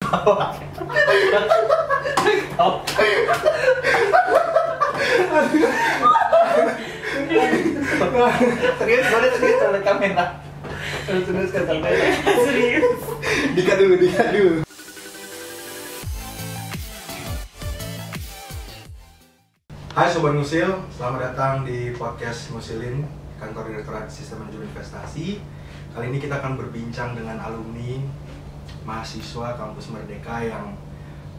ketawa. Serius, boleh serius oleh kamera. Serius kata kamera. Serius. Dikat dulu. Hai Sobat Musil, selamat datang di podcast Musilin, kantor Direktorat Sistem Manajemen Investasi. Kali ini kita akan berbincang dengan alumni mahasiswa Kampus Merdeka yang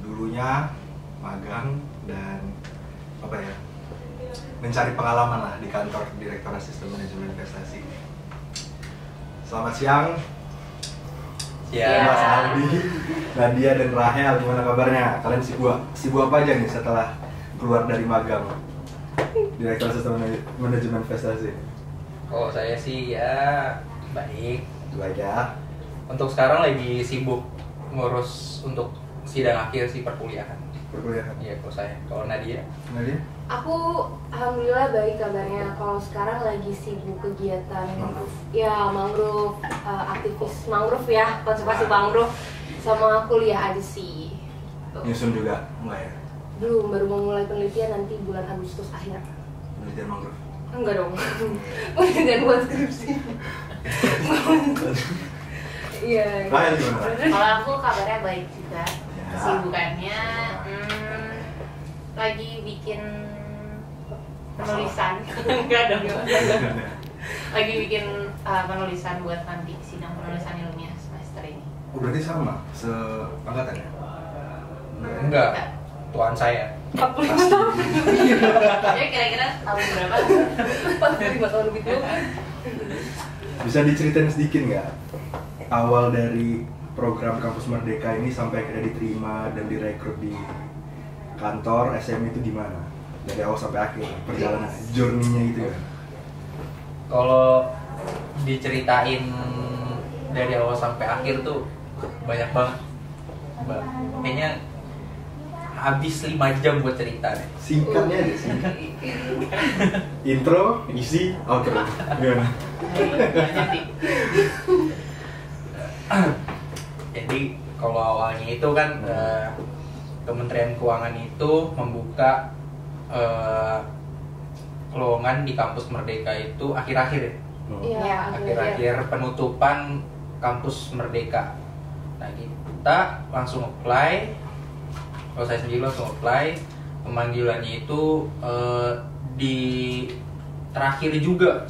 dulunya magang dan mencari pengalaman lah di kantor Direktorat Sistem Manajemen Investasi. Selamat siang. Mas Aldi, Nadia dan Rahel, gimana kabarnya? Kalian sibuk apa aja nih setelah keluar dari magang Direktur Sistem Manajemen Investasi? Oh, saya sih ya baik ya. Untuk sekarang lagi sibuk ngurus untuk sidang akhir si perkuliahan. Iya, kalau Nadia? Aku alhamdulillah baik kabarnya. Kalau sekarang lagi sibuk kegiatan mangrove, aktivis mangrove ya, konservasi mangrove, sama kuliah aja sih. Nyusun juga mulai ya? Belum, baru mau mulai penelitian nanti bulan Agustus akhir. Penelitian mangrove? Enggak dong, penelitian buat skripsi. Iya. Rahel gimana? Kalau aku kabarnya baik juga. Ya. Kesibukannya lagi bikin penulisan. Enggak dong. Lagi bikin penulisan buat nanti sidang penulisan ilmiah semester ini. Oh, berarti sama seangkatan ya? Enggak. Tuan saya 45 tahun. Ya kira-kira tahun berapa? 45 tahun lebih tua. Bisa diceritain sedikit nggak awal dari program Kampus Merdeka ini sampai akhirnya diterima dan direkrut di kantor SM itu gimana? Dari awal sampai akhir perjalanan journey-nya itu ya? Kalau diceritain dari awal sampai akhir tuh banyak banget. Kayaknya habis 5 jam buat cerita deh. Singkatnya aja sih. Intro, isi, outro. Gimana? Jadi kalau awalnya itu kan Kementerian Keuangan itu membuka lowongan di Kampus Merdeka itu akhir-akhir ya. Iya, Akhir-akhir penutupan Kampus Merdeka. Nah, kita langsung apply. Kalau saya sendiri langsung apply. Pemanggilannya itu di terakhir juga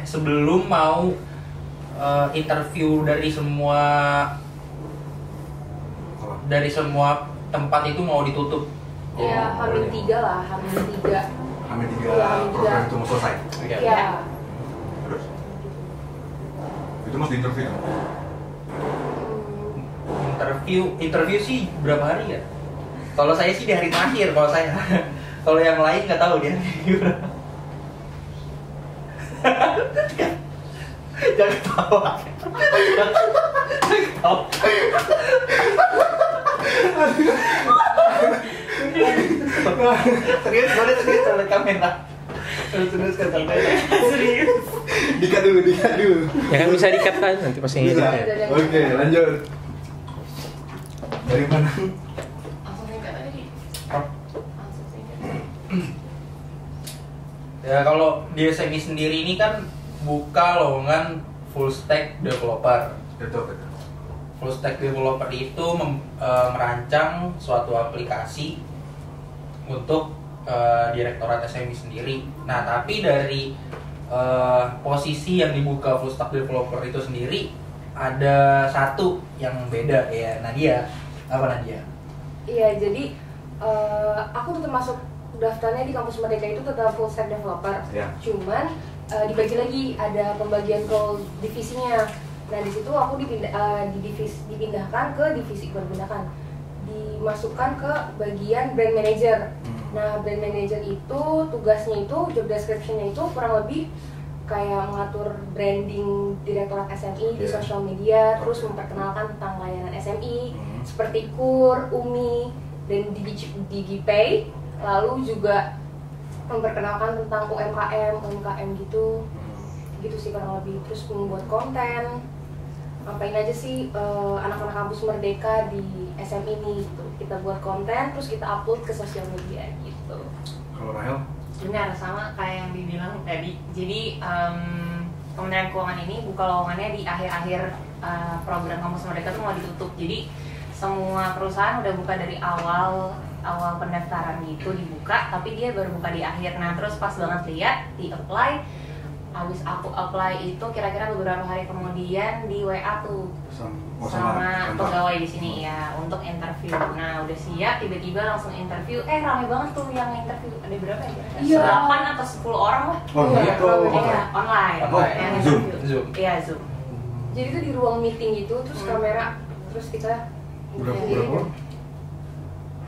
sebelum mau interview dari semua tempat itu mau ditutup. Ya, H-3 lah, H-3. H-3 program itu mau selesai. Iya. Terus? Itu mesti interview kan? Interview sih berapa hari ya? Kalau saya sih di hari terakhir kalau saya. Kalau yang lain nggak tahu dia. Jangan ketawa. Serius, boleh serius oleh kamera. Serius kata kamera. Serius. Dikat dulu. Ya kan bisa di-cut kan nanti pas yang Bisa. edit. Oke, lanjut. Dari mana? Langsung singkat aja Di. Langsung singkat. Ya kalau di SMI sendiri ini kan buka lowongan full stack developer. Betul. Full stack developer itu merancang suatu aplikasi untuk Direktorat SMI sendiri. Nah, tapi dari posisi yang dibuka full stack developer itu sendiri ada satu yang beda ya, Nadia. Apa Nadia? Iya, jadi aku tetap masuk daftarnya di Kampus Merdeka itu tetap full stack developer. Ya. Cuman dibagi lagi, ada pembagian role divisinya. Nah, di situ aku dipindahkan ke divisi, dimasukkan ke bagian brand manager. Nah, brand manager itu tugasnya itu, job description-nya itu kurang lebih kayak mengatur branding Direktorat SMI di sosial media, terus memperkenalkan tentang layanan SMI seperti KUR, UMI, dan DigiPay, lalu juga memperkenalkan tentang UMKM gitu sih kurang lebih, terus membuat konten ngapain aja sih anak-anak kampus Merdeka di SM ini gitu. Kita buat konten terus kita upload ke sosial media gitu. Kalau Rahel? Benar, sama kayak yang dibilang tadi. Jadi Kementerian Keuangan ini buka lowongannya di akhir-akhir program kampus Merdeka tuh mau ditutup. Jadi semua perusahaan udah buka dari awal pendaftaran gitu dibuka, tapi dia baru buka di akhir. Nah terus pas banget lihat di apply, habis aku apply itu kira-kira beberapa hari kemudian di WA tuh sama pegawai di sini ya untuk interview. Nah udah siap, tiba-tiba langsung interview. Rame banget tuh yang interview. Ada berapa ya? Iya. 8 atau 10 orang lah. Oh gitu. Online. Yang Zoom. interview. Iya Zoom. Jadi itu di ruang meeting gitu, terus kamera, terus kita Berapa?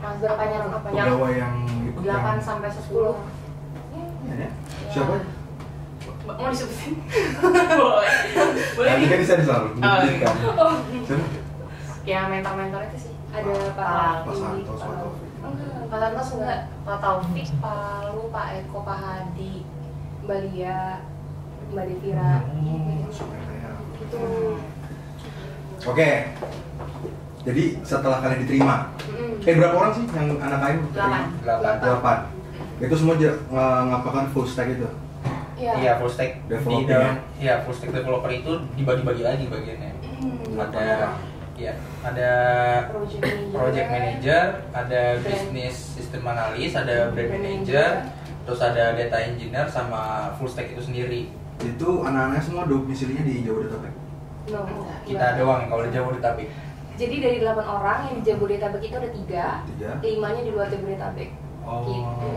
Mas berapanya orang apa? Pegawai yang ikut 8 sampai 10. ya? Siapa? Mau disebutin? Boleh. Boleh Nanti nih. kan disensor. Dibuktikan. Siapa? Ya mentor-mentor itu sih. Ada Pak Pak Santo, Pak Taufik. Pak Santos enggak, Pak Taufik, Pak Lu, Pak Eko, Pak Hadi. Mbak Lia, Mbak Devira, gitu. Oke. Jadi setelah kalian diterima, berapa orang sih yang anak kalian diterima? 8. Itu semua ngapakan full stack itu? Iya, full stack. Di Developing dalam full stack developer itu dibagi-bagi lagi bagiannya. Ada project manager, ada business system analyst, ada brand manager, terus ada data engineer sama full stack itu sendiri. Itu anak-anaknya semua domisilinya di Jabodetabek. No, Kita doang kalau di Jabodetabek. Jadi dari 8 orang yang di Jabodetabek itu ada 3, 5-nya di luar Jabodetabek. Oh. Gitu.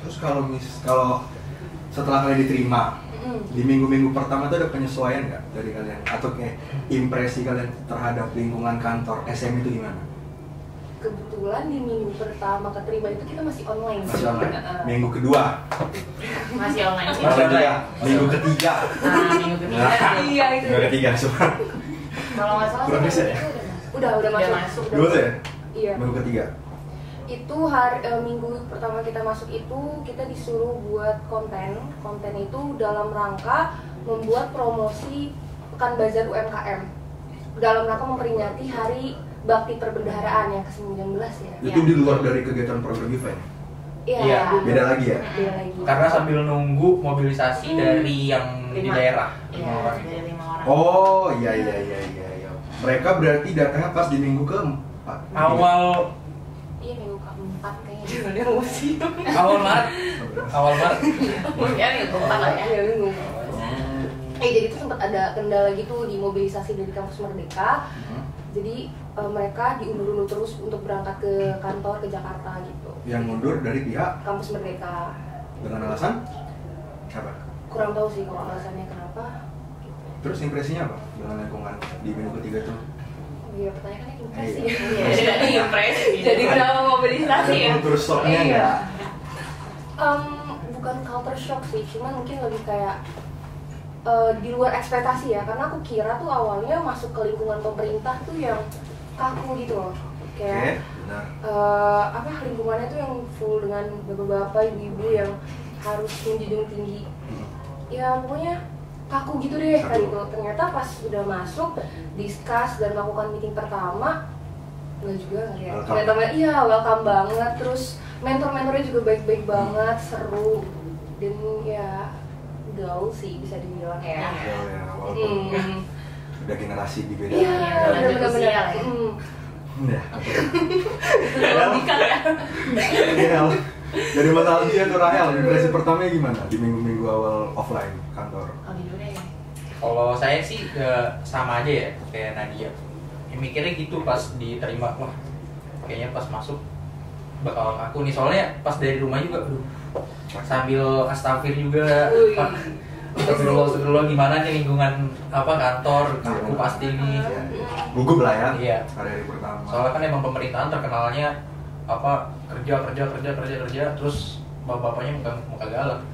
Terus kalau setelah kalian diterima, di minggu-minggu pertama itu ada penyesuaian nggak dari kalian? Atau kayak impresi kalian terhadap lingkungan kantor SM itu gimana? Kebetulan di minggu pertama keterima itu kita masih online. Masih online. Minggu kedua, Masih online sih. masih juga. Minggu ketiga. Minggu ketiga tuh. Iya itu. Minggu ketiga semua. Kalau nggak salah Kurang bisa ya? Udah masuk. Dua tuh ya? Iya. Minggu ketiga. Itu minggu pertama kita masuk itu kita disuruh buat konten itu dalam rangka membuat promosi Pekan Bazar UMKM dalam rangka memperingati Hari Bakti Perbendaharaan yang ke-19 ya. Itu di luar dari kegiatan program event. Iya. Beda lagi ya? Beda lagi. Karena sambil nunggu mobilisasi dari yang di 5. daerah. Iya, dari 5 orang. Oh iya. Mereka berarti datangnya pas di minggu ke-4. Iya minggu keempat kayaknya dia museum. Awal Maret. Ya minggu keempat lah ya. Iya, bingung. Jadi itu sempat ada kendala gitu di mobilisasi dari kampus Merdeka. Jadi mereka diundur-undur terus untuk berangkat ke kantor ke Jakarta gitu. Yang mundur dari pihak Kampus Merdeka. dengan alasan apa? Kurang tahu sih kalau alasannya kenapa. Terus impresinya apa dengan lingkungan di minggu ketiga tuh? Iya, pertanyaannya impresi. Iya, jadi impresi. Jadi kenapa mobilisasi ya? Ada kultur shocknya nggak? Bukan culture shock sih, cuman mungkin lebih kayak di luar ekspektasi ya. Karena aku kira tuh awalnya masuk ke lingkungan pemerintah tuh yang kaku gitu loh. Kayak Benar. lingkungannya tuh yang full dengan bapak-bapak, ibu-ibu yang harus menjunjung tinggi. Ya pokoknya kaku gitu deh kan gitu. Ternyata pas udah masuk, discuss dan melakukan meeting pertama, enggak juga ya. Ternyata iya welcome banget. Terus mentor-mentornya juga baik-baik banget, seru dan ya gaul sih bisa dibilang ya. Ya, walaupun udah generasi di beda. Iya, benar-benar. Ya. Logika ya. Rahel. Dari Mas Aldi atau Rahel, impresi pertamanya gimana di minggu-minggu awal offline kantor? Kalau saya sih sama aja ya kayak Nadia. Ya, mikirnya gitu pas diterima, wah kayaknya pas masuk bakal aku nih, soalnya pas dari rumah juga sambil astagfir juga. Astagfirullah gimana nih lingkungan kantor, aku pasti nih. Gugup lah ya. Iya. Hari pertama. Soalnya kan emang pemerintahan terkenalnya kerja terus bapaknya muka galak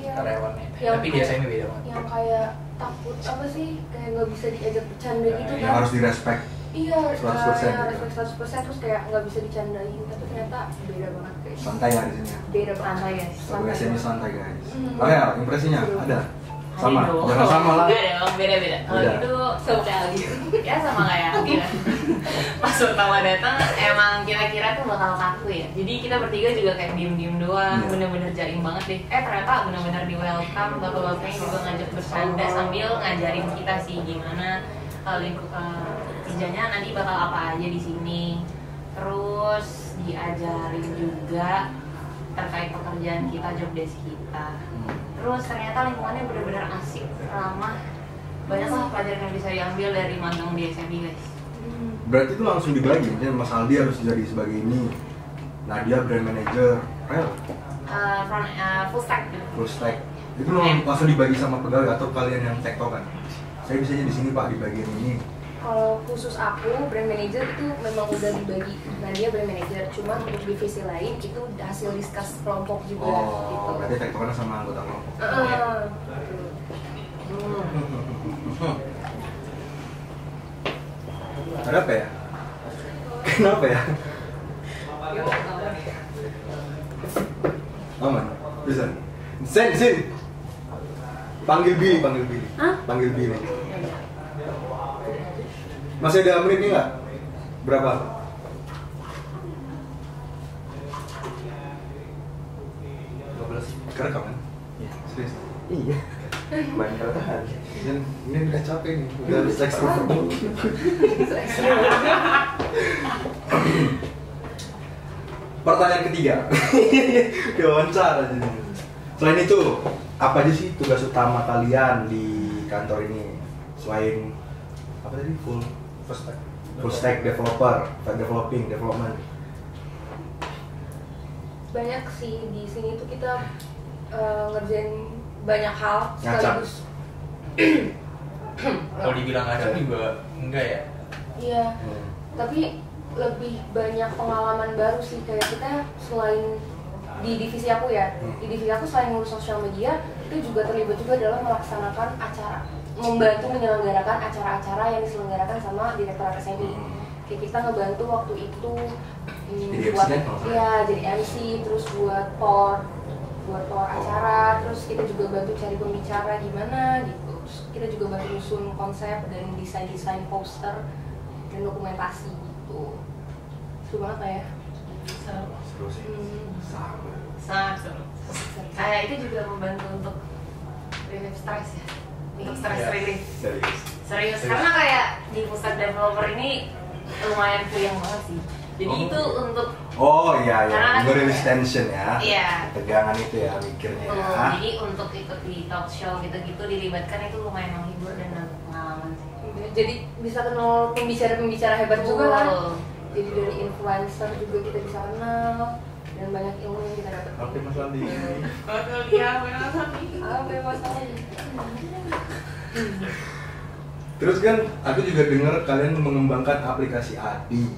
karyawannya. Tapi di SMA beda banget. Yang kayak takut apa sih, kayak nggak bisa diajak bercanda gitu kan. Yang harus direspek. Iya, 100% respect 100% terus kayak nggak bisa dicandain, tapi ternyata beda banget guys. Santai ya di sini. Beda banget Santai, guys. Satu SMA santai guys. Rahel, impresinya ada? Sama? Ada dong. Jangan sama lah. Enggak dong, beda-beda. Kalau Beda. itu sekali. Ya sama kayak Adi lah. Pas pertama datang emang kira-kira tuh bakal kaku ya. Jadi kita bertiga juga kayak diem-diem doang, Iya. bener-bener jaring banget deh. Ternyata bener-bener di welcome, bapak-bapaknya juga ngajak bercanda sambil ngajarin kita sih gimana kerjanya nanti bakal apa aja di sini. Terus diajarin juga terkait pekerjaan kita, job desk kita. Terus ternyata lingkungannya benar-benar asik, ramah. Banyak lah pelajaran yang bisa diambil dari magang di SMB guys. Berarti itu langsung dibagi, misalnya Mas Aldi harus jadi sebagai ini, Nadia brand manager, Rel Full stack gitu. full stack. Itu langsung dibagi sama pegawai atau kalian yang tektokan? Saya bisanya di sini Pak di bagian ini. Kalau khusus aku, brand manager itu memang udah dibagi. Nadia brand manager, cuma untuk divisi lain itu hasil diskus kelompok juga gitu. Oh, berarti tektokannya sama anggota kelompok. Ada apa ya? Kenapa ya? Aman, bisa. Sin. Panggil Billy. Hah? Panggil Billy. Masih ada menitnya nggak? Berapa? Kerekam kan? Iya. Serius? Iya. Main katahan. Dan ini udah capek nih, udah harus ekstrovert. Pertanyaan ketiga, diwawancara jadi. Selain itu, apa aja sih tugas utama kalian di kantor ini? Selain apa tadi? Full stack developer, development. Banyak sih di sini tuh kita ngerjain banyak hal Ngacak. sekaligus. Kalau dibilang ada juga enggak ya. Iya, tapi lebih banyak pengalaman baru sih. Kayak kita selain di divisi aku ya, di divisi aku selain ngurus sosial media, itu juga terlibat juga dalam melaksanakan acara, membantu menyelenggarakan acara-acara yang diselenggarakan sama direktorat SMI. Kayak kita ngebantu waktu itu Jadi buat MC kan kalau nggak ya jadi MC, terus buat tour acara, terus kita juga bantu cari pembicara gimana gitu. Terus kita juga bantu nyusun konsep dan desain poster dan dokumentasi gitu. Seru banget lah ya. Seru sih. Sama. Sangat seru. Itu juga membantu untuk relief stres ya. Untuk stress Iya. relief. Serius. Serius, karena kayak di pusat developer ini lumayan puyeng banget sih. Jadi Oh. itu untuk Oh iya Karena ya, release tension ya. Iya. Tegangan itu ya mikirnya tuh, ya. jadi untuk ikut di talk show gitu-gitu dilibatkan itu lumayan menghibur dan nambah pengalaman sih. Jadi bisa kenal pembicara-pembicara hebat juga kan. Betul. Jadi dari influencer juga kita bisa kenal dan banyak ilmu yang kita dapat. Oke Mas Aldi. Betul dia memang sapi. Apa yang masalahnya? Terus kan aku juga dengar kalian mengembangkan aplikasi Adi.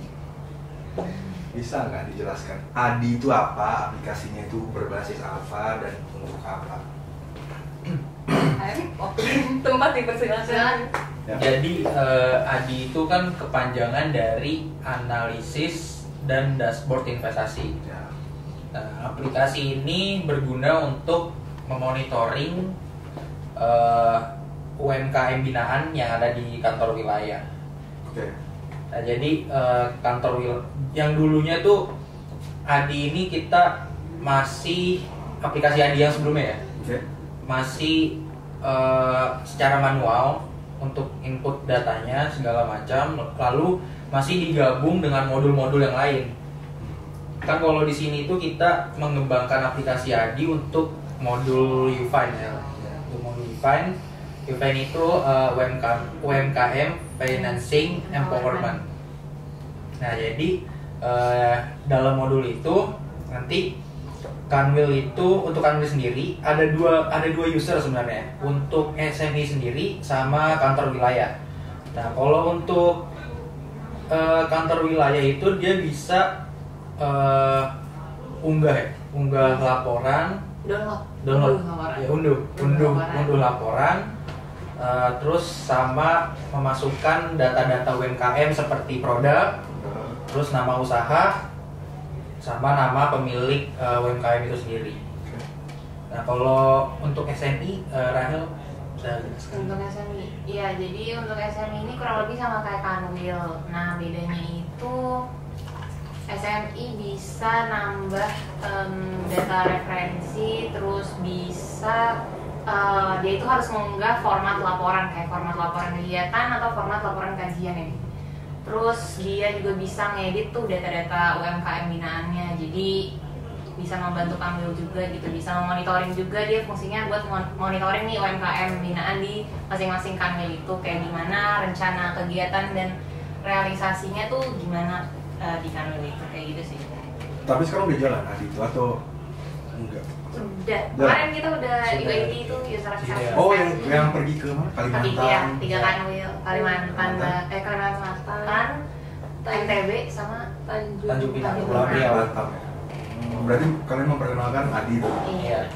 Bisa nggak dijelaskan? Adi itu apa? Aplikasinya itu berbasis apa dan untuk apa? Tempat dipersilakan. Ya. Jadi ADI itu kan kepanjangan dari analisis dan dashboard investasi. Ya. Nah, aplikasi ini berguna untuk memonitoring UMKM binaan yang ada di kantor wilayah. Oke. Nah, jadi yang dulunya tuh ADI ini kita masih aplikasi ADI yang sebelumnya ya, Oke. masih secara manual untuk input datanya segala macam, lalu masih digabung dengan modul-modul yang lain. Kan kalau di sini tuh kita mengembangkan aplikasi ADI untuk modul Ufine ya. Untuk modul Ufine itu UMKM Financing Empowerment. Nah, jadi dalam modul itu nanti Kanwil itu untuk Kanwil sendiri ada dua user sebenarnya, untuk SME sendiri sama kantor wilayah. Nah, kalau untuk kantor wilayah itu dia bisa unggah laporan, download ya, unduh laporan, terus sama memasukkan data-data UMKM seperti produk, terus nama usaha, sama nama pemilik UMKM itu sendiri. Nah, kalau untuk SMI, Rahel Bisa jelaskan. Untuk SMI, iya jadi untuk SMI ini kurang lebih sama kayak Kanwil. Nah bedanya itu SMI bisa nambah data referensi, terus bisa dia itu harus mengunggah format laporan kayak format laporan kegiatan atau format laporan kajian ini. Terus dia juga bisa ngedit tuh data-data UMKM binaannya, jadi bisa membantu Kanwil juga gitu, bisa monitoring juga. Dia fungsinya buat monitoring nih UMKM binaan di masing-masing Kanwil itu kayak gimana rencana kegiatan dan realisasinya tuh gimana di Kanwil itu kayak gitu sih. Tapi sekarang udah jalan Adi itu atau enggak? Udah, kemarin kita udah UIT itu user acceptance. Oh yang pergi ke mana? Kalimantan. Tiga Kanwil, Kalimantan Selatan, NTB sama Tanjung Pinang. Pinang. Batam ya. Berarti kalian memperkenalkan Adi itu. Iya.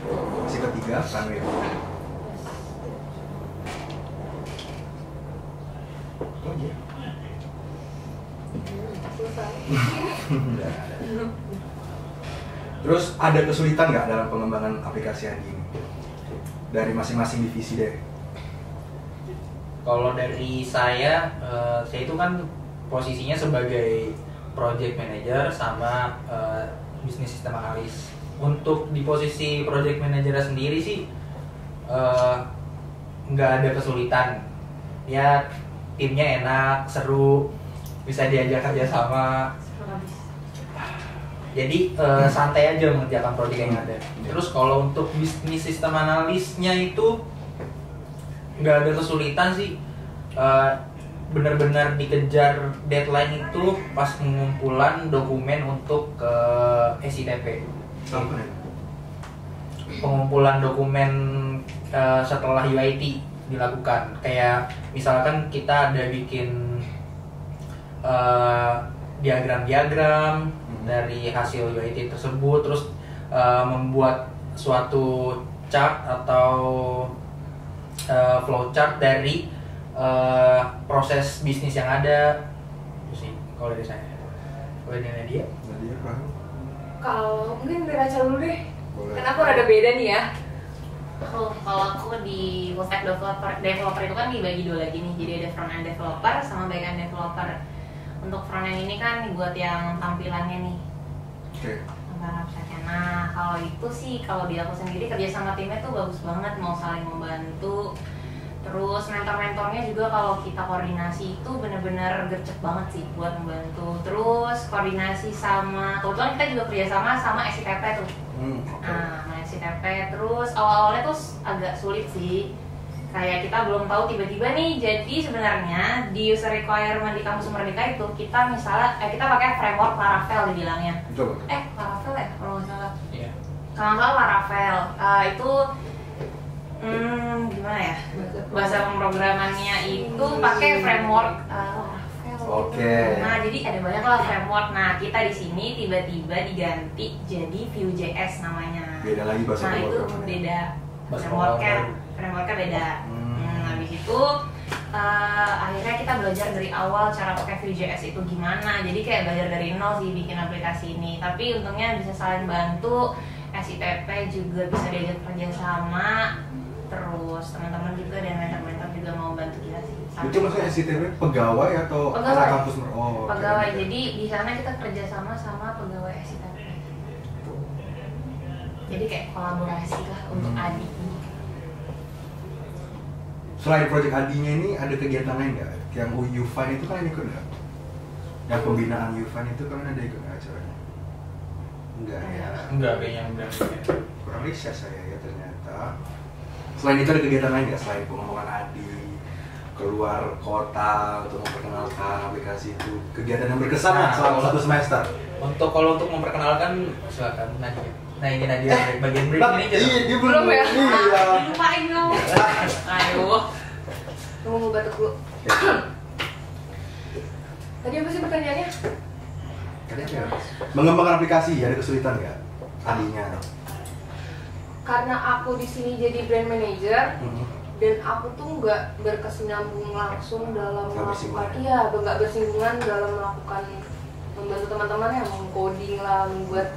Si ketiga Kanwil. Oh iya. Selesai. Terus ada kesulitan nggak dalam pengembangan aplikasi Adi ini? Dari masing-masing divisi deh. Kalau dari saya itu kan posisinya sebagai project manager sama bisnis sistem analis. Untuk di posisi project manager sendiri sih nggak ada kesulitan. Ya timnya enak, seru, bisa diajak kerjasama. Jadi santai aja mengerjakan proyek yang ada. Terus kalau untuk bisnis sistem analisnya itu nggak ada kesulitan sih. Benar-benar dikejar deadline itu pas pengumpulan dokumen untuk ke SITP. Pengumpulan dokumen setelah UIT dilakukan. Kayak misalkan kita ada bikin diagram-diagram dari hasil UIT tersebut, terus membuat suatu chart atau flowchart dari proses bisnis yang ada. Itu sih kalau dari saya. Kalau dari Nadia? Nadia kan? Kalau mungkin dari Raca dulu deh. Boleh. Kenapa ada beda nih ya? Kalau aku di full stack developer itu kan dibagi dua lagi nih. Jadi ada front end developer sama back end developer. Untuk front end ini kan dibuat yang tampilannya nih. Oke. Antara website-nya. Nah, kalau itu sih kalau di aku sendiri kerja sama timnya tuh bagus banget, mau saling membantu. Terus mentor-mentornya juga kalau kita koordinasi itu benar-benar gercep banget sih buat membantu. Terus koordinasi sama, kebetulan kita juga kerjasama sama SITP tuh. Nah, sama SITP. Terus awal-awalnya tuh agak sulit sih. Kayak kita belum tahu tiba-tiba nih. Jadi sebenarnya di user requirement di Kampus Merdeka itu kita misalnya kita pakai framework Laravel dibilangnya. Betul. Laravel ya kalau nggak salah. Iya. Kalau nggak salah Laravel. Itu gimana ya? Bahasa pemrogramannya itu pakai framework Laravel. Oke. Nah, jadi ada banyak lah framework. Nah, kita di sini tiba-tiba diganti jadi Vue.js namanya. Beda lagi bahasa Nah, itu pemrogramannya. beda. Bahasa Frameworknya beda. Habis itu akhirnya kita belajar dari awal cara pakai Vue.js itu gimana. Jadi kayak belajar dari nol sih bikin aplikasi ini. Tapi untungnya bisa saling bantu. SITP juga bisa diajak kerjasama. Terus teman-teman juga dan mentor-mentor juga mau bantu kita sih. Itu maksudnya SITP pegawai atau Pegawai. anak kampus? Oh, oke. Pegawai. Jadi di sana kita kerjasama sama pegawai SITP. Jadi kayak kolaborasi lah untuk Adi ini. Selain project Adi-nya ini ada kegiatan lain nggak? Yang UFAN itu kalian ikut nggak? Yang pembinaan UFAN itu kalian ada ikut nggak acaranya? Enggak ya. Enggak, kayaknya enggak. Kurang riset saya ya ternyata. Selain itu ada kegiatan lain nggak selain pengembangan Adi, keluar kota untuk memperkenalkan aplikasi itu? Kegiatan yang berkesan Nah, selama kalau- 1 semester? Kalau untuk memperkenalkan silakan Nadia. Nah ini Nadia bagian break ini aja. Iya, dia Belum ya? Iya. Lupain dong. Ayo. Tunggu mau batuk dulu. Tadi apa sih pertanyaannya? Mengembangkan aplikasi ada kesulitan nggak? Adinya. Karena aku di sini jadi brand manager Mhm. dan aku tuh nggak berkesinambung langsung dalam Nggak melakukan, bersinggungan. nggak bersinggungan dalam melakukan membantu teman-teman yang coding lah, membuat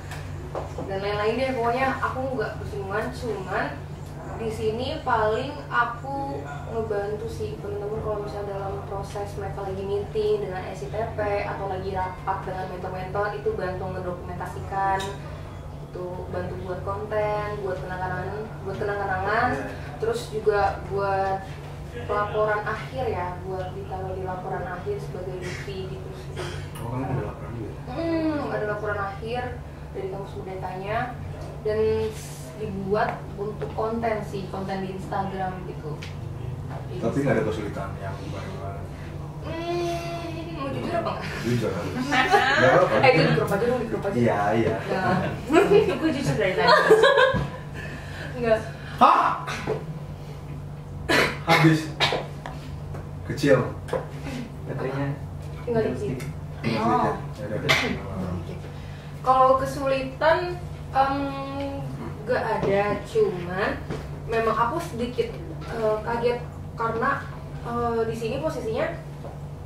dan lain-lain deh. Pokoknya aku nggak bersinggungan, cuman di sini paling aku ngebantu sih temen-temen kalau misalnya dalam proses mereka lagi meeting dengan SITP atau lagi rapat dengan mentor-mentor, itu bantu ngedokumentasikan, itu bantu buat konten, buat kenang-kenangan, terus juga buat laporan akhir ya, buat ditaruh di laporan akhir sebagai bukti gitu sih. Oh, kamu ada laporan juga? Ada laporan akhir dari kampus Merdekanya dan dibuat untuk konten sih, konten di Instagram gitu. Tapi nggak ada kesulitan yang gimana? Mau jujur apa nggak? Jujur kan? Nggak apa-apa. Itu di grup aja dong, di grup aja. Iya, iya. Nggak. Gue jujur dari tadi. Nggak. Hah? Habis. Kecil. Baterainya Tinggal dikit. Oh. Ya udah. Kalau kesulitan nggak ada, cuman memang aku sedikit kaget karena di sini posisinya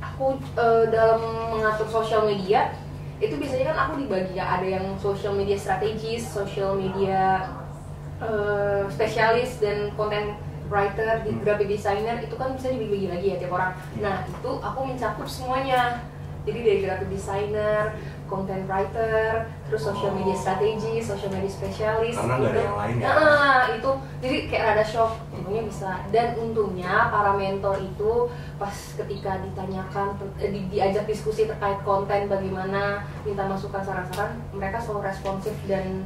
aku dalam mengatur sosial media itu biasanya kan aku dibagi ya, ada yang social media strategis, social media spesialis, dan content writer, di graphic designer itu kan bisa dibagi-bagi lagi ya tiap orang. Nah itu aku mencakup semuanya, jadi dari graphic designer, content writer, terus social media strategi, social media spesialis. Karena nggak ada yang lain ya. Nah itu jadi kayak rada shock, untungnya bisa. Dan untungnya para mentor itu pas ketika ditanyakan, diajak diskusi terkait konten bagaimana, minta masukan saran-saran, mereka selalu responsif dan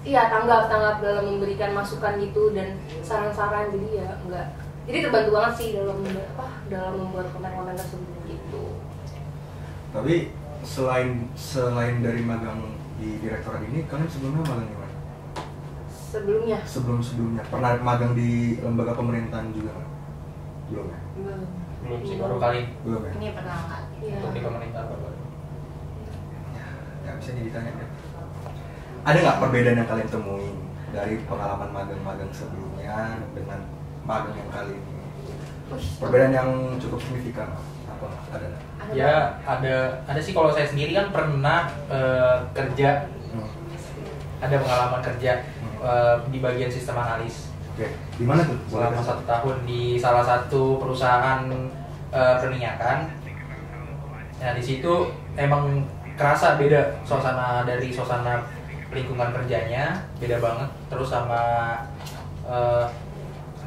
iya tanggap dalam memberikan masukan gitu dan saran-saran. Jadi ya enggak, jadi terbantu banget sih dalam membuat konten-konten tersebut gitu. Tapi selain dari magang di direktorat ini, kalian sebelumnya magang di mana? Sebelumnya pernah magang di lembaga pemerintahan juga nggak? Belum ya? Belum sih, baru kali Belum ya? Ini pertama kali. Iya. untuk di pemerintah baru. Ya bisa ditanya deh. Ada nggak perbedaan yang kalian temuin dari pengalaman magang-magang sebelumnya dengan magang yang kali ini? Perbedaan yang cukup signifikan apa? Ada nggak? Ya ada sih. Kalau saya sendiri kan pernah kerja, ada pengalaman kerja di bagian sistem analis. Oke, di mana tuh? Selama 1 tahun di salah satu perusahaan perminyakan. Nah di situ emang kerasa beda suasana lingkungan kerjanya, beda banget. Terus sama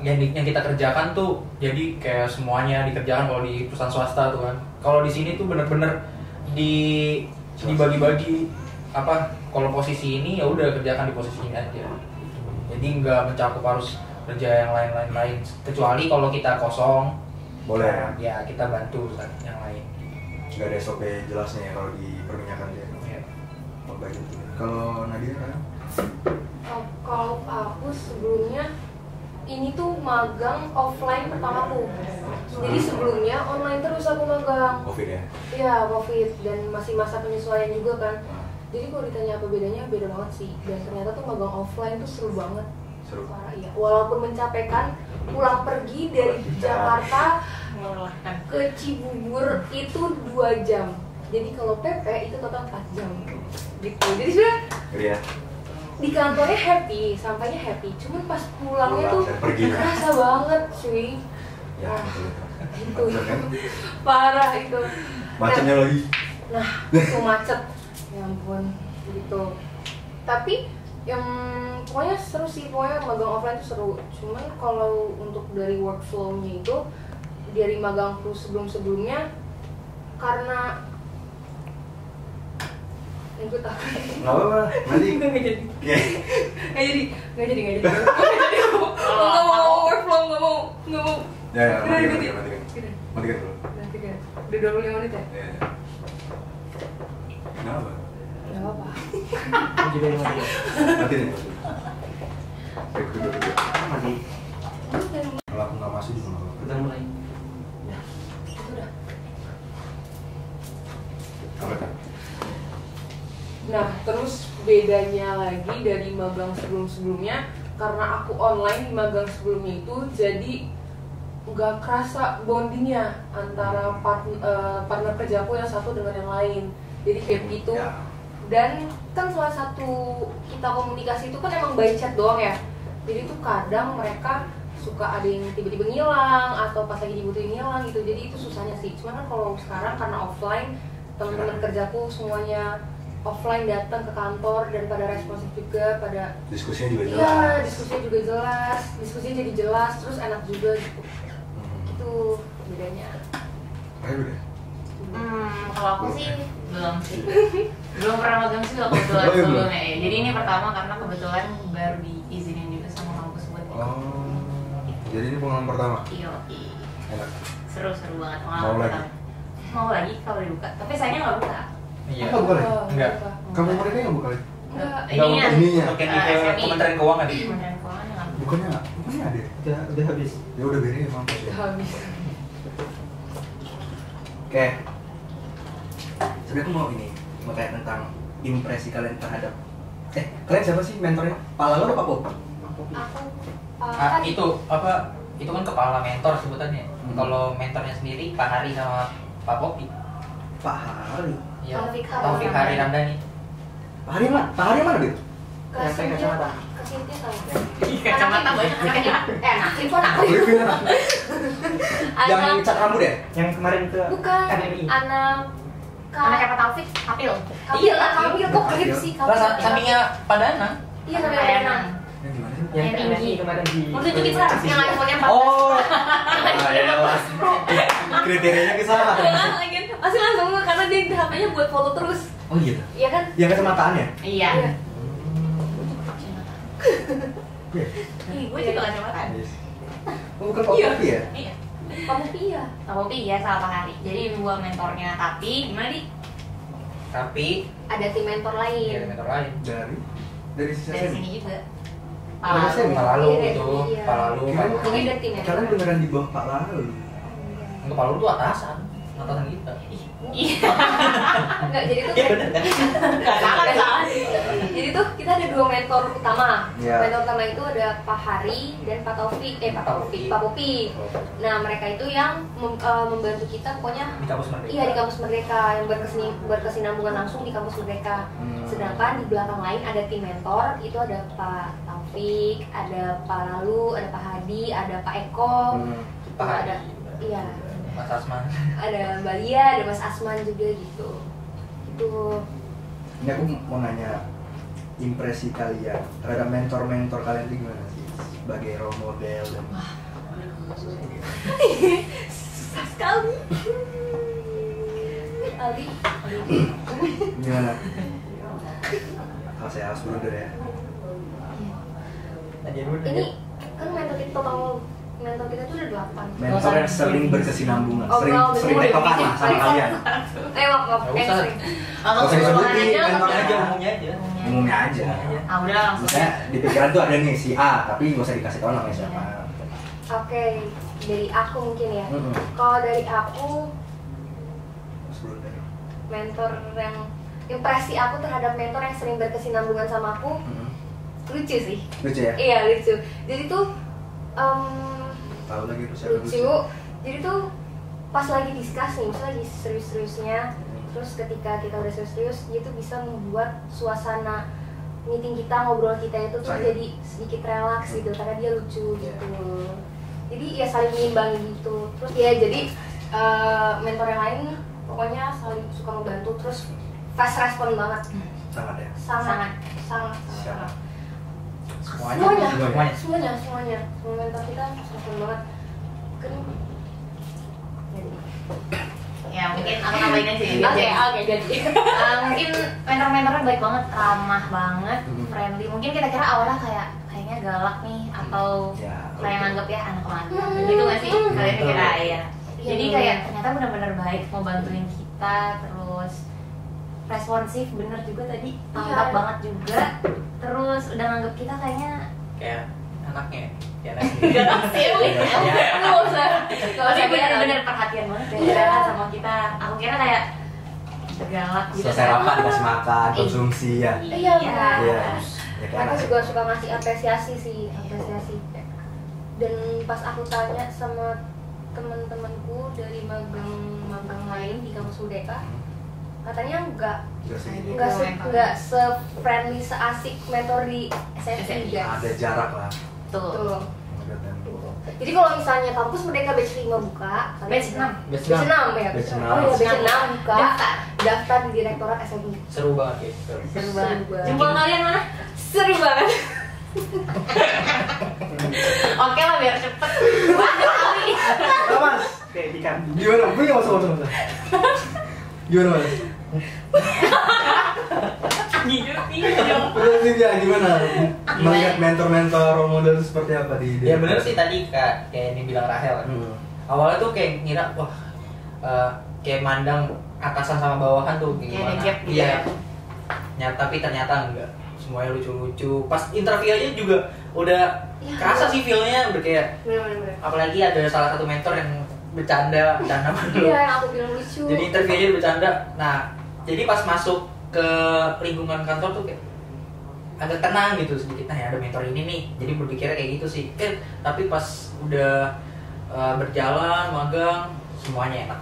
yang kita kerjakan tuh jadi kayak semuanya dikerjakan kalau di perusahaan swasta tuh kan. Kalau di sini tuh bener-bener dibagi-bagi apa, kalau posisi ini ya udah kerjakan di posisi ini aja. Jadi nggak mencakup harus kerja yang lain-lain, kecuali kalau kita kosong Boleh. ya kita bantu yang lain. Nggak ada SOP jelasnya ya kalau di perminyakan dia. Ya. Baik. Kalau Nadia kan? Kalau aku sebelumnya ini tuh magang offline pertamaku. Jadi sebelumnya online terus aku magang. Covid ya? Iya, Covid, dan masih masa penyesuaian juga kan. Jadi kalau ditanya apa bedanya, beda banget sih. Dan ternyata tuh magang offline tuh seru banget. Seru. Parah, iya. Walaupun mencapaikan, pulang pergi dari Jakarta ke Cibubur itu 2 jam. Jadi kalau PP itu total 4 jam gitu. Jadi sebenarnya Iya. di kantornya happy, sampainya happy. Cuman pas pulangnya tuh dan perginya. kerasa banget cuy. Ya, Ah, betul. gitu. Macet kan? Parah itu. Macetnya lagi. Nah, itu macet. Ya ampun, gitu. Tapi yang pokoknya seru sih, pokoknya magang offline itu seru. Cuman kalau untuk dari workflow-nya itu dari magangku sebelum-sebelumnya, karena ikut aku Nggak apa-apa, nanti. nggak jadi Oke. nggak jadi nggak mau workflow, nggak mau. Ya, Udah, matikan ganti. dulu. Nanti kan udah 25 menit ya. Ya. Kenapa? Nggak apa-apa. Matiin ya. Baik, duduk. Mati. Kalau aku nggak masuk juga nggak apa-apa. Udah mulai. Udah. Apa kan? Nah, terus bedanya lagi dari magang sebelum-sebelumnya, karena aku online di magang sebelumnya itu, jadi nggak kerasa bondingnya antara partner kerjaku yang satu dengan yang lain. Jadi kayak gitu. Ya. Dan kan salah satu kita komunikasi itu kan emang by chat doang ya. Jadi tuh kadang mereka suka ada yang tiba-tiba ngilang atau pas lagi dibutuhin ngilang gitu. Jadi itu susahnya sih. Cuman kan kalau sekarang karena offline, teman-teman kerjaku semuanya offline datang ke kantor dan pada responsif juga, pada Diskusinya juga jelas. iya, diskusinya juga jelas, diskusinya jadi jelas, terus enak juga gitu. Itu bedanya. Ayo udah. Kalau aku sih belum sih. Belum pernah magang sih kalau kebetulan Oh, iya, belum? sebelumnya ya. Jadi ini pertama karena kebetulan baru diizinin juga sama kampus buat ikut. Oh, jadi ini pengalaman pertama. Iya, Enak. seru Mau banget pengalaman lagi? pertama. Mau lagi kalau dibuka, tapi sayangnya nggak buka. Iya. Apa bukan lagi? Enggak. Kamu mereka yang buka lagi? Enggak. Ininya Ininya. Untuk yang di SMI. Kementerian Keuangan nih. Kementerian Keuangan yang nggak buka. Bukannya ada. Udah habis. Ya udah biarin emang. Habis. Oke. Sebenarnya aku mau tanya tentang impresi kalian terhadap kalian siapa sih mentornya? Pak Lalo atau Pak Bob? Aku Ah, itu apa? Itu kan kepala mentor sebutannya. Hmm. Kalau mentornya sendiri Pak Hari sama Pak Popi. Pak Hari. Iya. Taufik Taufik Hari Ramdhani. Pak Hari mana? Pak Hari mana gitu? Yang pakai kacamata. Ke Sintia tahu. Kacamata banyak anaknya. Enak, info nak. Boleh mana? Yang Anak cat rambut ya? Yang kemarin itu bukan MMI. anak Anaknya Pak Taufik, Kapil. Iya lah, Kamil kok gitu sih Lah sampingnya Pak Dana. Iya sampai ada. Yang di mana sih? Yang Yang MMI tinggi. kemarin di. Mau tunjukin lah yang iPhone-nya 14. Oh. Ya jelas. Kriterianya ke sana. Lagi masih langsung karena dia HP-nya buat foto terus. Oh gitu. Iya kan? Yang kacamataan ya? Iya. Iya. Ih, gue juga kacamata. Oh, bukan Pak Iya. Bob ya? Iya. Kamu iya. Tahu iya salah Pak Hari. Jadi dua mentornya, tapi gimana di? Tapi Ada tim mentor iya ada lain. mentor lain. Dari sisi Dari sini. sini juga. Dari Pak sini? Pak Lalu Iya, itu, iya. Pak Lalu. Kirain Pak- Pokoknya ada tim mentor. Kalian beneran di bawah Pak Lalu. Untuk Pak Lalu itu atasan kita. Iya. Enggak, jadi tuh Iya bener kan? Enggak salah, nggak salah. jadi tuh kita ada dua mentor utama. Iya. Mentor utama itu ada Pak Hari dan Pak Taufik, Pak Popi. Nah, mereka itu yang membantu kita pokoknya Di kampus Merdeka. iya di kampus Merdeka yang berkesinambungan langsung di kampus Merdeka. Sedangkan di belakang lain ada tim mentor, itu ada Pak Taufik, ada Pak Lalu, ada Pak Hadi, ada Pak Eko, Pak Hadi. ada iya, Mas Asman. ada Mbak Lia, ada Mas Asman juga gitu. Itu Ini aku mau nanya impresi kalian terhadap mentor-mentor kalian itu gimana sih? Sebagai role model dan susah sekali. Aldi, gimana? Saya harus mundur ya. Tadi dulu ini kan mentor kita total mentor kita tuh ada 8. Mentor yang sering berkesinambungan, Oh, sering wow, sering betul. tektokan lah sama kalian. Maaf, Nggak usah. sering. Nggak usah disebutin, aja, mentor aja aja. umumnya aja. Umumnya aja. Ah udah langsung. Misalnya di pikiran tuh ada nih si A, tapi nggak usah dikasih tahu namanya siapa. Oke, dari aku mungkin ya. Mm-mm. Kalau dari aku Sebelum dari. mentor yang impresi aku terhadap mentor yang sering berkesinambungan sama aku lucu sih. Lucu ya? Iya lucu. Jadi tuh Tahu lagi tuh siapa lucu. Jadi tuh pas lagi discuss nih, misalnya lagi serius-seriusnya, terus ketika kita udah serius-serius, dia tuh bisa membuat suasana meeting kita, ngobrol kita itu tuh Cair. jadi sedikit relaks gitu, karena dia lucu gitu. Jadi ya saling mengimbangi gitu. Terus ya jadi mentor yang lain pokoknya saling suka membantu, terus fast respon banget, Sangat ya. sangat. Siapa? Semuanya. Semuanya semua mentor kita fast respon banget. Kan Ya mungkin aku tambahin aja ya. Oke, jadi Mungkin mentor-mentornya baik banget, ramah banget, friendly. Mungkin kita kira awalnya kayaknya galak nih atau Ya. kayak nganggep ya anak magang gitu nggak sih kalian kira ya. Jadi Iya. kayak ternyata benar-benar baik, mau bantuin kita, terus responsif bener juga tadi, tanggap Iya. banget juga, terus udah nganggep kita kayaknya Kayak anaknya. Kayak anaknya. gak tau sih emang. nggak usah Tapi bener-bener perhatian banget ya Iya. sama kita. Aku kira kayak galak gitu. Selesai rapat dikasih makan, konsumsi ya. Iya, benar. Iya. Ya kayak Mereka anak. juga suka ngasih apresiasi sih, apresiasi. Dan pas aku tanya sama teman-temanku dari magang lain di kampus Merdeka, katanya Enggak sih. nggak se-friendly, seasik mentor di SFI guys. Ada jarak lah. Tuh. Tuh. Marga Tempo. Jadi kalau misalnya kampus Merdeka batch 5 buka, Batch 6. Batch Batch 6 ya. Batch 6. Oh ya batch 6 buka. Daftar. Daftar di Direktorat SMI. Seru banget ya. Seru banget. banget. Jempol kalian mana? Seru banget. Oke lah biar cepet. Waduh kali. Oh, Mas, kayak ikan. Gimana? Punya masuk. Gimana Mas? Terus ya gimana? Melihat mentor-mentor role model itu seperti apa di Ya bener sih tadi kayak ini bilang Rahel kan. Awalnya tuh kayak ngira wah kayak mandang atasan sama bawahan tuh Kayak gimana. ada gap gitu Iya. ya. Tapi ternyata enggak. Semuanya lucu-lucu. Pas interview aja juga udah Ya, kerasa sih feel-nya udah kayak Bener-bener. apalagi ada salah satu mentor yang bercanda malu. Iya, yang aku bilang lucu. Jadi interview aja bercanda. Nah, jadi pas masuk ke lingkungan kantor tuh kayak agak tenang gitu sedikit. Nah, ya ada mentor ini nih. Jadi berpikirnya kayak gitu sih. Tapi pas udah berjalan magang semuanya enak.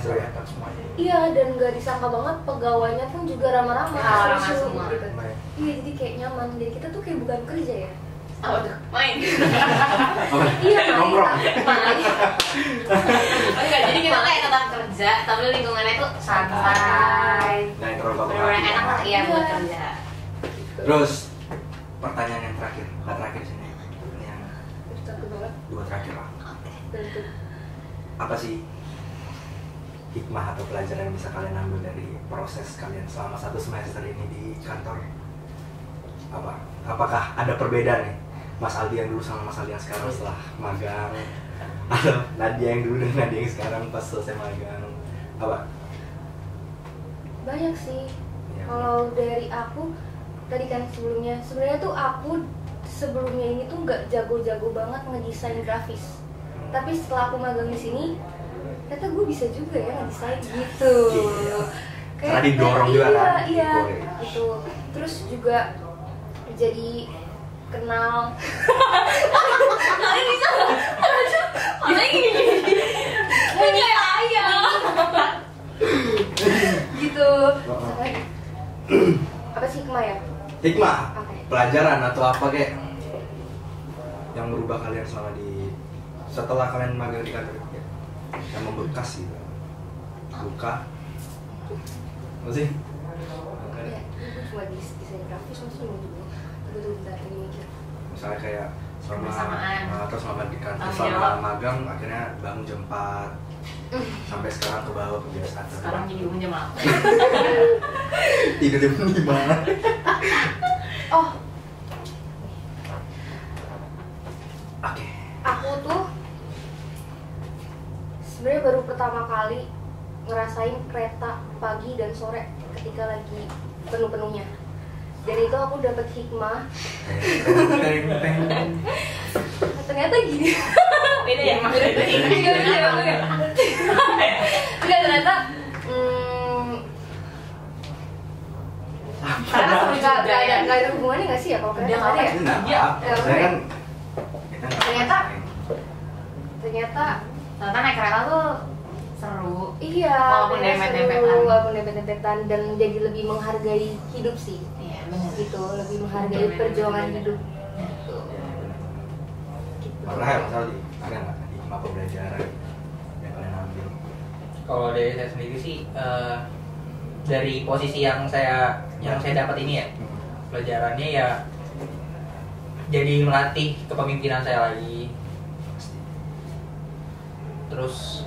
Seru ya? Enak semuanya. Iya, dan nggak disangka banget pegawainya pun juga ramah-ramah, Ramah-ramah lucu, semua. gitu. Lumayan. Iya, jadi kayak nyaman. Jadi kita tuh kayak bukan kerja ya. Apa tuh? Main. Iya, Nongkrong. main. Enggak, jadi kita kayak tetap kerja, tapi lingkungannya tuh santai. Nah, yang terlalu Bener-bener enak lah ya buat kerja. Terus pertanyaan yang terakhir, nggak terakhir sini. Ini yang Takut banget. dua terakhir lah. Tentu. Apa sih hikmah atau pelajaran yang bisa kalian ambil dari proses kalian selama 1 semester ini di kantor? Apakah ada perbedaan nih Mas Aldi yang dulu sama Mas Aldi yang sekarang setelah magang, atau Nadia yang dulu dan Nadia yang sekarang pas selesai magang? Apa? Banyak sih. Ya. Kalau dari aku tadi kan sebelumnya, sebenarnya tuh aku sebelumnya ini tuh nggak jago-jago banget ngedesain grafis. Tapi setelah aku magang di sini, ternyata gue bisa juga ya ngedesain gitu. Iya. Karena didorong juga kan? Iya, Boleh. gitu. Terus juga jadi kenal. Kalian bisa nggak? Makanya gini-gini. Kayak ayam. Gitu. Sama apa sih hikmah ya? Hikmah, Oke. pelajaran atau apa kayak yang merubah kalian setelah kalian magang di kantor itu, yang membekas gitu. Buka apa sih? Ya, gue cuma desain grafis maksudnya gitu. Gue tuh bentar ini mikir. Misalnya kayak Kebersamaan. terus selama di kantor, Tanggung selama jawab. magang akhirnya bangun jam 4 sampai sekarang ke bawah kebiasaan. Sekarang jadi umum jam 8. tidur jam 5. Oh, Oke. aku tuh sebenarnya baru pertama kali ngerasain kereta pagi dan sore ketika lagi penuh-penuhnya. Dan itu aku dapat hikmah. Ternyata gini. Beda ya? Enggak, ternyata karena nggak ada hubungannya nggak sih ya kalau kereta ada ya? Iya. Saya kan kita nggak Ternyata- ngerasain. Ternyata Ternyata naik kereta tuh seru. iya, Walaupun ternyata dempet-dempetan. seru, walaupun dempet-dempetan, dan jadi lebih menghargai hidup sih. Iya benar. Gitu, lebih menghargai perjuangan hidup. Gitu. Gitu. Malah ya Mas Aldi, ada nggak hikmah pembelajaran yang kalian ambil? Kalau dari saya sendiri sih dari posisi yang saya dapat ini ya, pelajarannya ya jadi melatih kepemimpinan saya lagi. Terus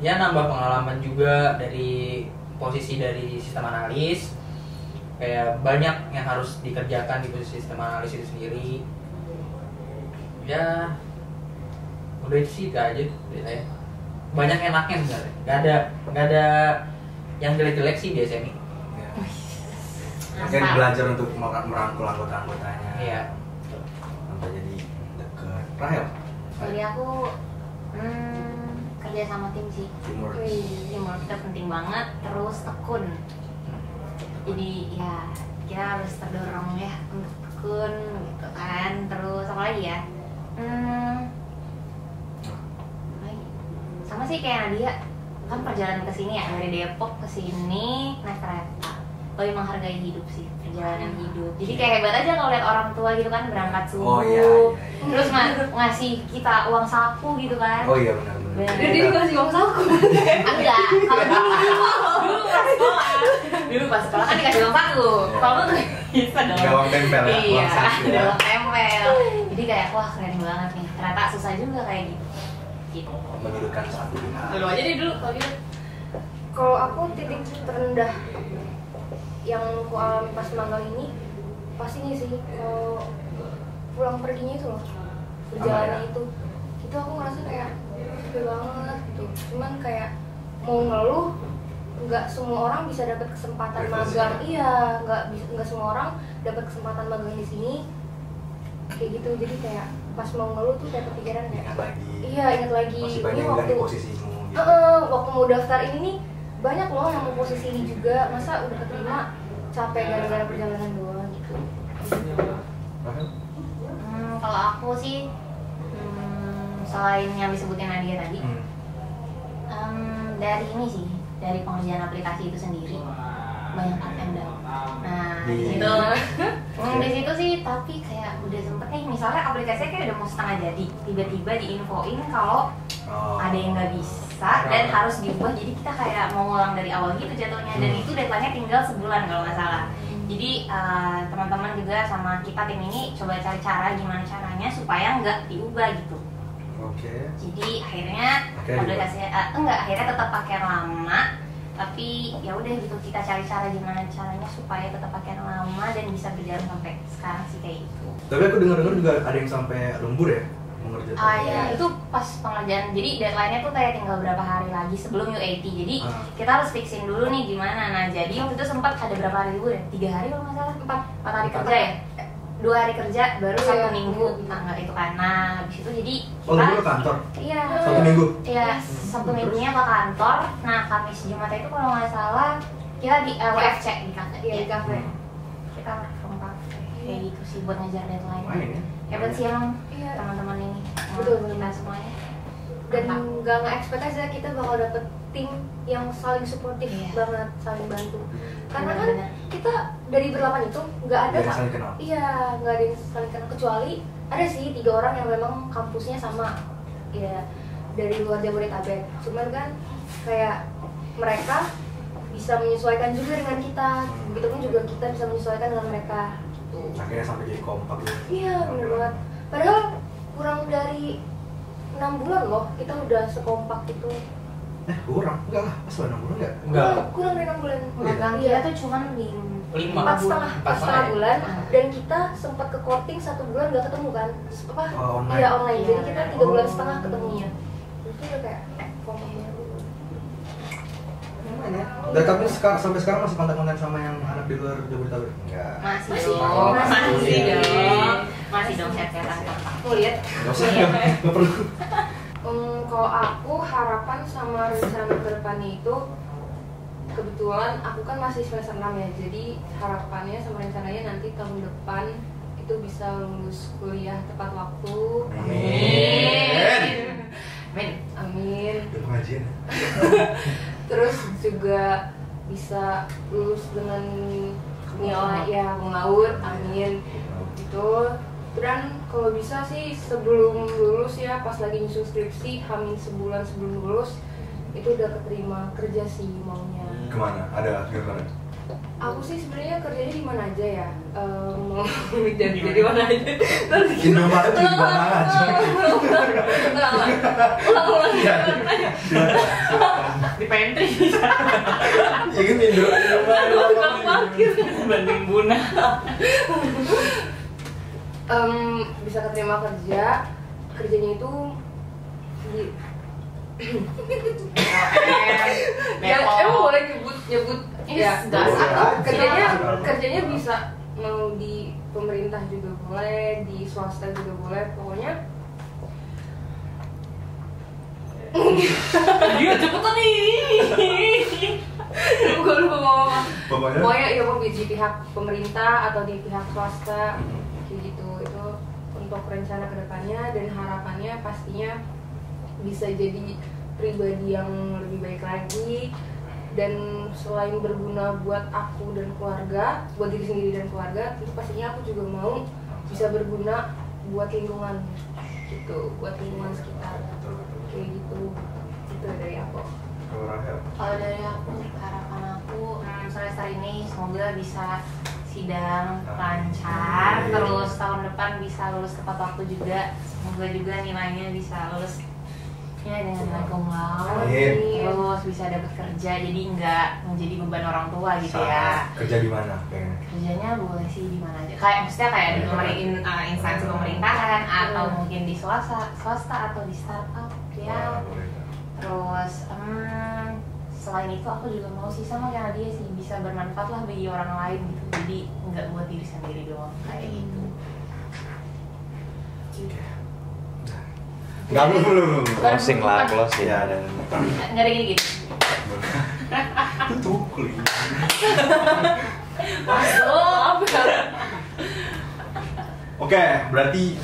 ya nambah pengalaman juga dari posisi dari sistem analis. Kayak banyak yang harus dikerjakan di posisi sistem analis itu sendiri. Ya udah itu sih aja dari saya. Banyak enaknya sebenarnya. Nggak ada yang jelek-jelek sih di SMI. Ya. Mungkin belajar untuk merangkul anggota-anggotanya. Iya. Sampai jadi dekat. Rahel, Jadi aku kerja sama tim sih. teamwork. Teamwork itu penting banget, terus tekun. Jadi ya kita harus terdorong ya untuk tekun gitu kan. Terus apa lagi ya? Sama sih kayak Nadia, kan perjalanan ke sini ya dari Depok ke sini naik kereta. lebih menghargai hidup sih, perjalanan hidup. Jadi kayak hebat aja kalau lihat orang tua gitu kan berangkat subuh, Oh iya. terus ngasih kita uang saku gitu kan. Oh iya benar. Dia ngasih uang saku. Enggak, kalau dulu pas sekolah kan dikasih uang saku. Kalau tuh bisa dong. Nggak uang tempel ya, Iya, uang saku ya. ada uang tempel. Jadi kayak wah keren banget nih. Ternyata susah juga kayak gitu. Gitu. Menyudutkan satu pihak. Lu aja deh dulu kalau gitu. Kalau aku titik terendah yang aku alami pas magang ini pasti ini sih, kalau pulang perginya itu loh, perjalanan itu aku ngerasa kayak capek banget gitu. Cuman kayak mau ngeluh, nggak semua orang bisa dapat kesempatan magang. Iya, nggak semua orang dapat kesempatan magang di sini kayak gitu. Jadi kayak pas mau ngeluh tuh kayak kepikiran kayak Ingat lagi. iya, ingat lagi Masih ini banyak waktu di posisimu gitu. waktu mau daftar ini nih banyak loh yang mau posisi ini juga, masa udah keterima capek gara-gara perjalanan doang gitu. Kalau aku sih selain yang disebutin Nadia tadi, dari ini sih, dari pengerjaan aplikasi itu sendiri banyak up and down. Nah di situ, di situ sih, tapi kayak udah sempet nih, misalnya aplikasinya kayak udah mau setengah jadi, tiba-tiba diinfoin kalau ada yang nggak bisa dan harus diubah, jadi kita kayak mau ngulang dari awal gitu jatuhnya, dan itu deadline-nya tinggal sebulan kalau nggak salah. Jadi teman-teman juga sama kita tim ini coba cari cara gimana caranya supaya nggak diubah gitu. Oke. Jadi akhirnya aplikasinya akhirnya tetap pakai yang lama, tapi ya udah gitu kita cari cara gimana caranya supaya tetap pakai yang lama dan bisa berjalan sampai sekarang sih kayak gitu. Tapi aku dengar-dengar juga ada yang sampai lembur ya mengerjakan. Iya, itu pas pengerjaan. Jadi deadline-nya tuh kayak tinggal berapa hari lagi sebelum UAT. Jadi kita harus fixin dulu nih gimana. Nah, jadi waktu itu sempat ada berapa hari libur ya? 3 hari kalau nggak salah. 4 hari kerja ya? 2 hari kerja baru Iya. 1 minggu. Nah, nggak itu kan. Nah, habis itu jadi Oh, lembur ke kantor? iya. 1 minggu? Iya, 1 minggunya ke kantor. Nah, Kamis Jumat itu kalau nggak salah kita di WFC di kafe. Iya, di kafe. Kita from kafe. Kayak gitu sih buat ngejar deadline. Main ya? Hebat sih emang Iya. teman-teman ini. Betul, Kita semuanya. Dan nggak nge-expect aja kita bakal dapet tim yang saling suportif banget, saling bantu. Karena kan Benar-benar. kita dari berlapan itu nggak ada Nggak saling kenal. Iya, nggak ada yang saling kenal, kecuali ada sih 3 orang yang memang kampusnya sama, ya dari luar Jabodetabek. Cuman kan kayak mereka bisa menyesuaikan juga dengan kita, begitupun juga kita bisa menyesuaikan dengan mereka. Akhirnya sampai jadi kompak gitu. Iya, bener banget. Padahal kurang dari 6 bulan loh kita udah sekompak itu. Kurang? Enggak lah, pas 6 bulan enggak? Enggak. Kurang dari 6 bulan. Magang Iya. kita tuh cuman di 4,5 4,5 bulan, dan kita sempat ke courting 1 bulan nggak ketemu kan? Apa? Online. Iya, online. Iya. Jadi kita 3 bulan setengah ketemunya. Itu udah kayak komiknya. Dan tapi sampai sekarang masih kontak-kontak sama yang anak di luar Jabodetabek? Enggak. Masih Masih. dong, masih Iya. dong, masih dong chat-chatan. Mau lihat? Enggak usah, enggak perlu. Kalau aku harapan sama rencana kedepannya itu, kebetulan aku kan masih semester 6 ya, jadi harapannya sama rencananya nanti tahun depan itu bisa lulus kuliah tepat waktu. Amin. Amin. Amin. Udah pengajian. Terus juga bisa lulus dengan nilai ya cum laude, amin. Gitu. Dan kalau bisa sih sebelum lulus ya, pas lagi nyusun skripsi, hamin sebulan sebelum lulus itu udah keterima kerja sih maunya. Kemana? Ada kemana? Aku sih sebenarnya kerjanya di mana aja ya, mau jadi di mana aja. Indomaret di mana aja? Ulang. Iya. Di pantry. Ya kan Indomaret. Banding Buna. Bisa keterima kerjanya itu di emang boleh nyebut ya, kerjanya bisa mau di pemerintah juga boleh, di swasta juga boleh, pokoknya Dia cepetan nih. gue lupa ngomong. Pokoknya Ya mau di pihak pemerintah atau di pihak swasta kayak gitu. Itu untuk rencana kedepannya, dan harapannya pastinya bisa jadi pribadi yang lebih baik lagi, Dan selain berguna buat aku dan keluarga, buat diri sendiri dan keluarga, itu pastinya aku juga mau bisa berguna buat lingkungan gitu, buat lingkungan sekitar kayak gitu. Itu dari aku. Kalau Rahel? Kalau dari aku, harapan aku semester ini semoga bisa sidang lancar, terus tahun depan bisa lulus tepat waktu juga. Semoga juga nilainya bisa lulus ya dengan nilai cum laude, terus bisa dapat kerja, jadi nggak menjadi beban orang tua gitu ya. Kerja di mana pengen? Kerjanya boleh sih di mana aja, kayak maksudnya kayak di instansi pemerintahan atau mungkin di swasta atau di startup ya. Terus selain itu aku juga mau sih sama kayak dia sih, bisa bermanfaat lah bagi orang lain gitu, jadi nggak buat diri sendiri doang kayak gitu. Nggak belum. Closing lah, closing. Ya dan Nggak ada gini-gini. tutup kulit. Masuk. Oke, berarti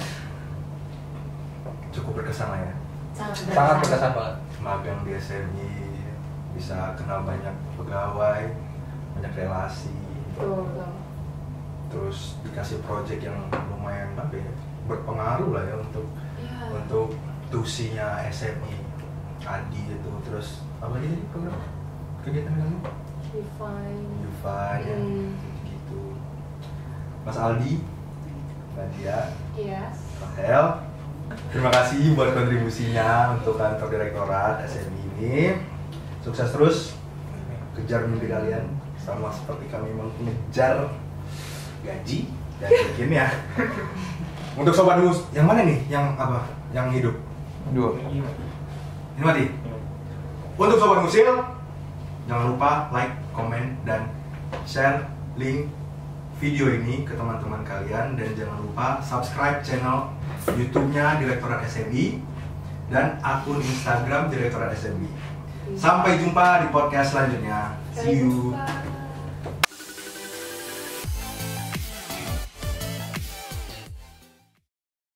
cukup berkesan lah ya. Sangat berkesan banget. Magang di SMI, bisa kenal banyak pegawai, banyak relasi, terus dikasih project yang lumayan apa ya, berpengaruh lah ya untuk tusinya SMI Adi itu. Terus apa lagi program kegiatan kamu? Yufan ya, gitu. Mas Aldi, Nadia, Rahel, terima kasih buat kontribusinya untuk kantor direktorat SMI ini. Sukses terus, kejar mimpi kalian sama seperti kami mengejar gaji dan bikin ya. Untuk sobat mus, yang mana nih? Yang apa? Yang hidup? Dua. Ini mati. Untuk sobat musil, jangan lupa like, komen, dan share link video ini ke teman-teman kalian, dan jangan lupa subscribe channel YouTube-nya Direktorat SMI dan akun Instagram Direktorat SMI. Sampai jumpa di podcast selanjutnya. See you.